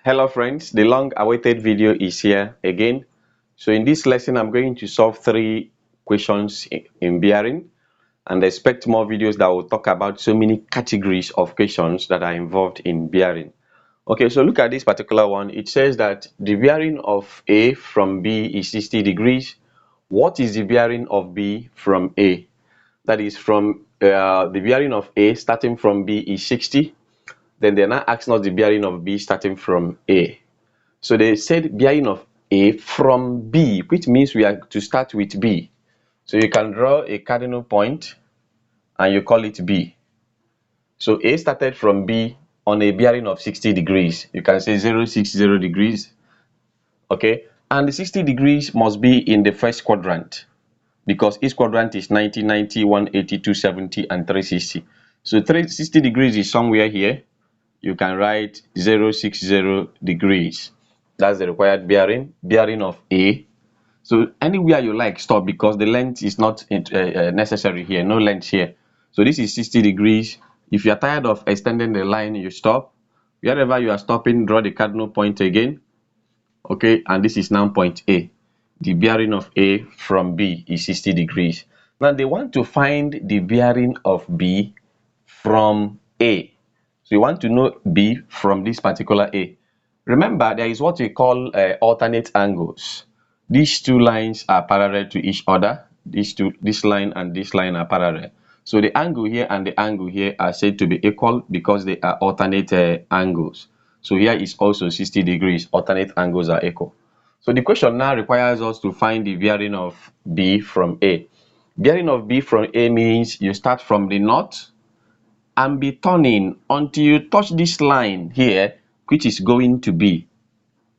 Hello friends, the long awaited video is here again. So in this lesson I'm going to solve 3 questions in bearing, and expect more videos that will talk about so many categories of questions that are involved in bearing. Okay, so look at this particular one. It says that the bearing of A from B is 60 degrees. What is the bearing of B from A? That is from the bearing of A starting from B is 60. Then they're now asking us the bearing of B starting from A. So they said bearing of A from B, which means we are to start with B. So you can draw a cardinal point and you call it B. So A started from B on a bearing of 60 degrees. You can say 060 degrees. Okay. And the 60 degrees must be in the first quadrant, because each quadrant is 90, 90, 180, 270, and 360. So 360 degrees is somewhere here. You can write 060 degrees. That's the required bearing of A. So anywhere you like, stop, because the length is not necessary here. No length here. So this is 60 degrees. If you are tired of extending the line, you stop. Wherever you are stopping, draw the cardinal point again. Okay, and this is now point A. The bearing of A from B is 60 degrees. Now they want to find the bearing of B from A. So you want to know B from this particular A. Remember, there is what we call alternate angles. These two lines are parallel to each other. This line and this line are parallel. So the angle here and the angle here are said to be equal because they are alternate angles. So here is also 60 degrees. Alternate angles are equal. So the question now requires us to find the bearing of B from A. Bearing of B from A means you start from the north and be turning until you touch this line here, which is going to B.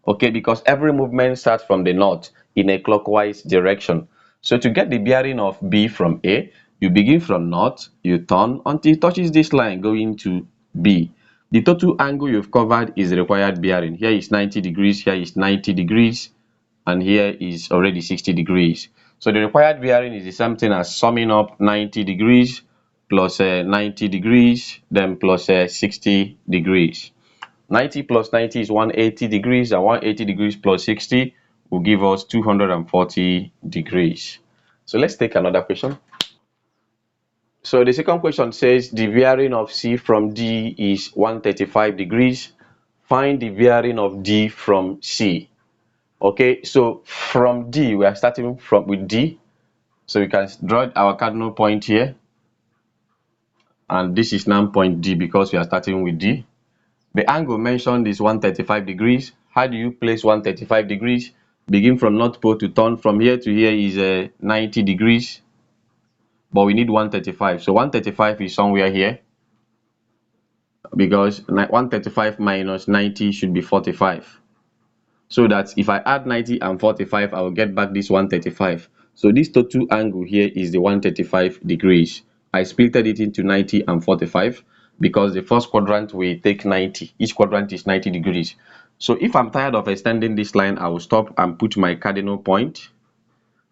Okay, because every movement starts from the north in a clockwise direction. So to get the bearing of B from A, you begin from north, you turn until it touches this line going to B. The total angle you've covered is the required bearing. Here is 90 degrees, here is 90 degrees, and here is already 60 degrees. So the required bearing is the same thing as summing up 90 degrees plus 90 degrees, then plus 60 degrees. 90 plus 90 is 180 degrees, and 180 degrees plus 60 will give us 240 degrees. So let's take another question. So the second question says the bearing of C from D is 135 degrees. Find the bearing of D from C. Okay, so from D, we are starting from with D. So we can draw our cardinal point here. And this is now point D because we are starting with D. The angle mentioned is 135 degrees. How do you place 135 degrees? Begin from North Pole to turn from here to here is 90 degrees. But we need 135. So 135 is somewhere here, because 135 minus 90 should be 45. So that if I add 90 and 45, I will get back this 135. So this total angle here is the 135 degrees. I splitted it into 90 and 45 because the first quadrant will take 90. Each quadrant is 90 degrees. So if I'm tired of extending this line, I will stop and put my cardinal point.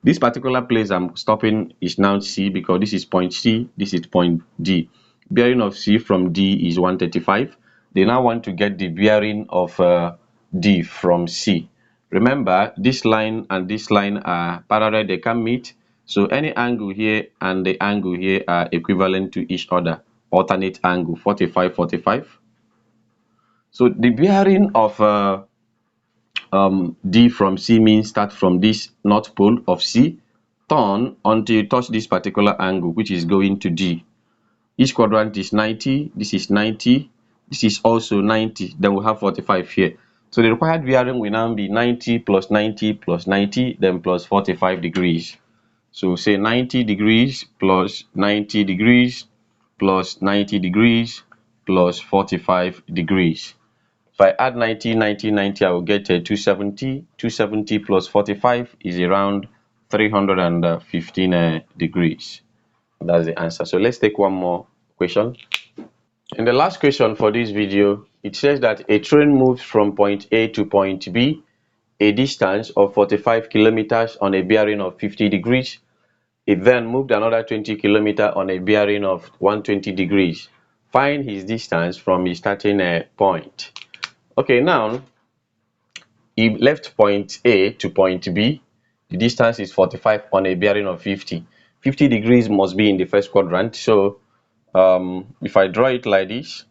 This particular place I'm stopping is now C, because this is point C, this is point D. Bearing of C from D is 135. They now want to get the bearing of D from C. Remember, this line and this line are parallel, they can meet. So any angle here and the angle here are equivalent to each other. Alternate angle, 45, 45. So the bearing of D from C means start from this north pole of C, turn until you touch this particular angle, which is going to D. Each quadrant is 90, this is 90, this is also 90, then we have 45 here. So the required bearing will now be 90 plus 90 plus 90, then plus 45 degrees. So say 90 degrees plus 90 degrees plus 90 degrees plus 45 degrees. If I add 90, 90, 90, I will get 270. 270 plus 45 is around 315 degrees. That's the answer. So let's take one more question. In the last question for this video, it says that a train moves from point A to point B, a distance of 45 kilometers on a bearing of 50 degrees. It then moved another 20 kilometers on a bearing of 120 degrees. Find his distance from his starting point. Okay, now he left point A to point B. The distance is 45 on a bearing of 50. 50 degrees must be in the first quadrant. So if I draw it like this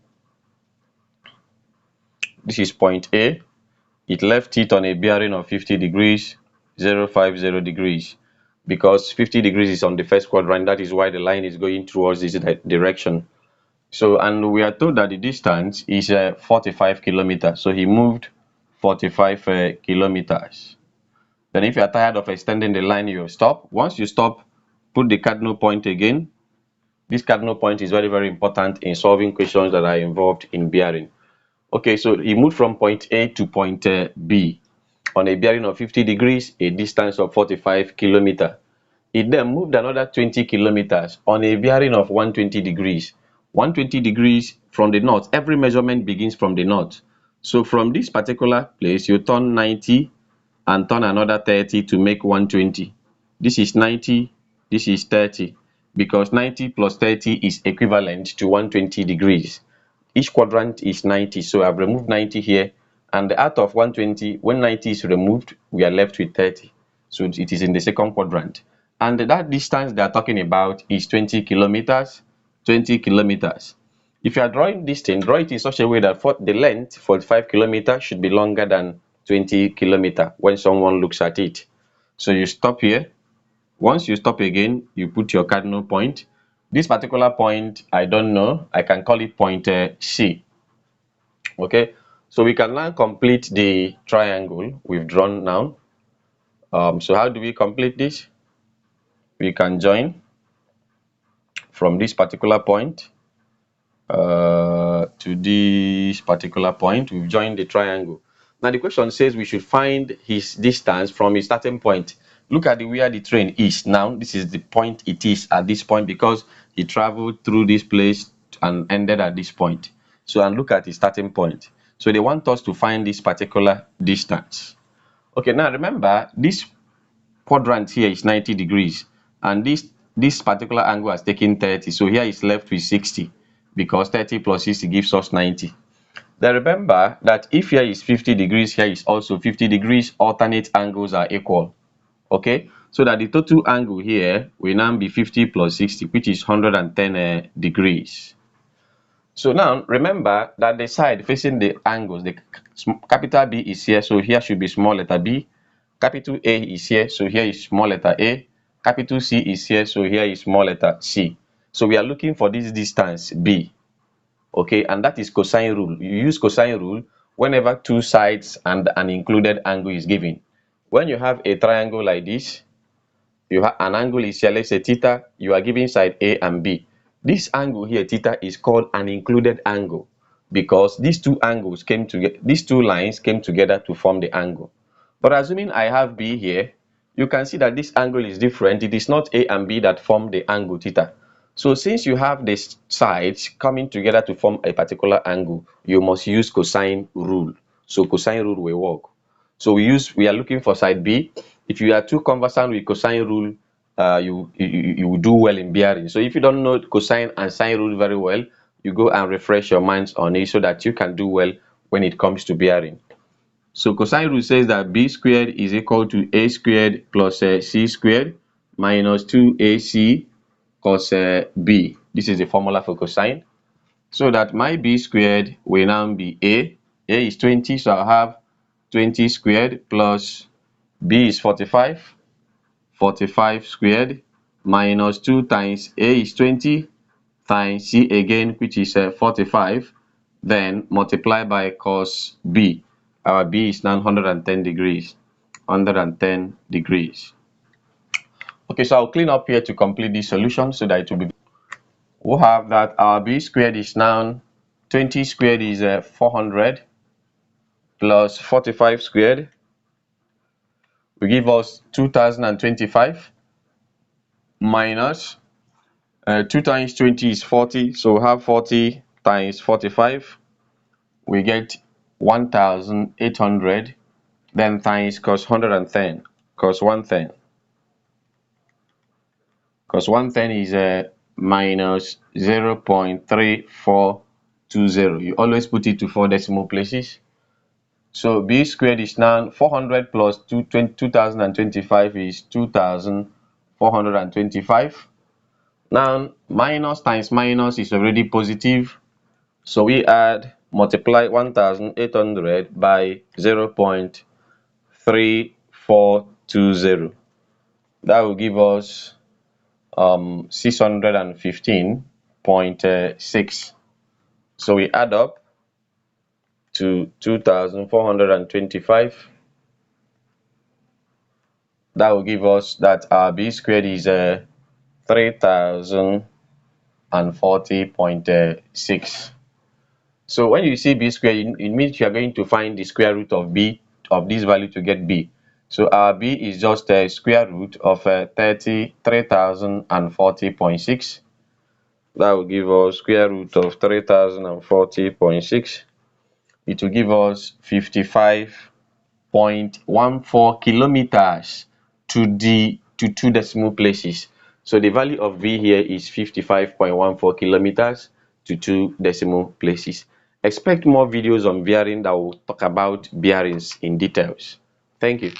is point A. It left it on a bearing of 50 degrees, 050 degrees. Because 50 degrees is on the first quadrant, that is why the line is going towards this direction. So, and we are told that the distance is 45 kilometers. So he moved 45 kilometers. Then if you are tired of extending the line, you stop. Once you stop, put the cardinal point again. This cardinal point is very, very important in solving questions that are involved in bearing. Okay, so he moved from point A to point B on a bearing of 50 degrees, a distance of 45 kilometers. It then moved another 20 kilometers on a bearing of 120 degrees. 120 degrees from the north. Every measurement begins from the north. So from this particular place, you turn 90 and turn another 30 to make 120. This is 90, this is 30, because 90 plus 30 is equivalent to 120 degrees. Each quadrant is 90, so I've removed 90 here, and out of 120, when 90 is removed, we are left with 30. So it is in the second quadrant. And that distance they are talking about is 20 kilometers. 20 kilometers. If you are drawing this thing, draw it in such a way that for the length, 45 kilometers, should be longer than 20 kilometers when someone looks at it. So you stop here. Once you stop again, you put your cardinal point. This particular point, I don't know. I can call it point C. Okay, so we can now complete the triangle we've drawn now. So how do we complete this? We can join from this particular point to this particular point. We've joined the triangle. Now the question says we should find his distance from his starting point. Look at where the train is now. This is the point it is at this point, because he traveled through this place and ended at this point. So, and look at his starting point. So they want us to find this particular distance. Okay, now remember this quadrant here is 90 degrees, and this particular angle has taken 30. So here is left with 60, because 30 plus 60 gives us 90. Then remember that if here is 50 degrees, here is also 50 degrees, alternate angles are equal. Okay, so that the total angle here will now be 50 plus 60, which is 110 degrees. So now remember that the side facing the angles, the capital B is here, so here should be small letter b. Capital A is here, so here is small letter a. Capital C is here, so here is small letter c. So we are looking for this distance b. Okay, and that is cosine rule. You use cosine rule whenever two sides and an included angle is given. When you have a triangle like this, you have an angle is here, let's say theta, you are giving side A and B. This angle here, theta, is called an included angle, because these two angles came together, these two lines came together to form the angle. But assuming I have B here, you can see that this angle is different. It is not A and B that form the angle theta. So since you have these sides coming together to form a particular angle, you must use cosine rule. So cosine rule will work. So we are looking for side B. If you are too conversant with cosine rule, you will do well in bearing. So if you don't know cosine and sine rule very well, you go and refresh your minds on it so that you can do well when it comes to bearing. So cosine rule says that b squared is equal to a squared plus c squared minus 2ac cos b. This is the formula for cosine. So that my b squared will now be a. A is 20, so I'll have 20 squared plus b is 45. 45 squared minus 2 times a is 20 times c again, which is 45, then multiply by cos b. Our b is now 110 degrees. 110 degrees. Okay, so I'll clean up here to complete this solution so that it will be. We'll have that our b squared is now 20 squared is 400 plus 45 squared will give us 2025 minus 2 times 20 is 40, so we have 40 times 45, we get 1800, then times cos 110, cos 110. Cos 110 is minus 0.3420. You always put it to 4 decimal places. So b squared is now 400 plus 2025 is 2425. Now minus times minus is already positive, so we add multiply 1800 by 0.3420. That will give us 615.6. So we add up to 2425. That will give us that our b squared is 3040.6. So when you see b squared, it means you are going to find the square root of b of this value to get b. So our b is just a square root of 3040.6. That will give us square root of 3040.6. It will give us 55.14 kilometers to two decimal places. So the value of v here is 55.14 kilometers to two decimal places. Expect more videos on bearing that will talk about bearings in details. Thank you.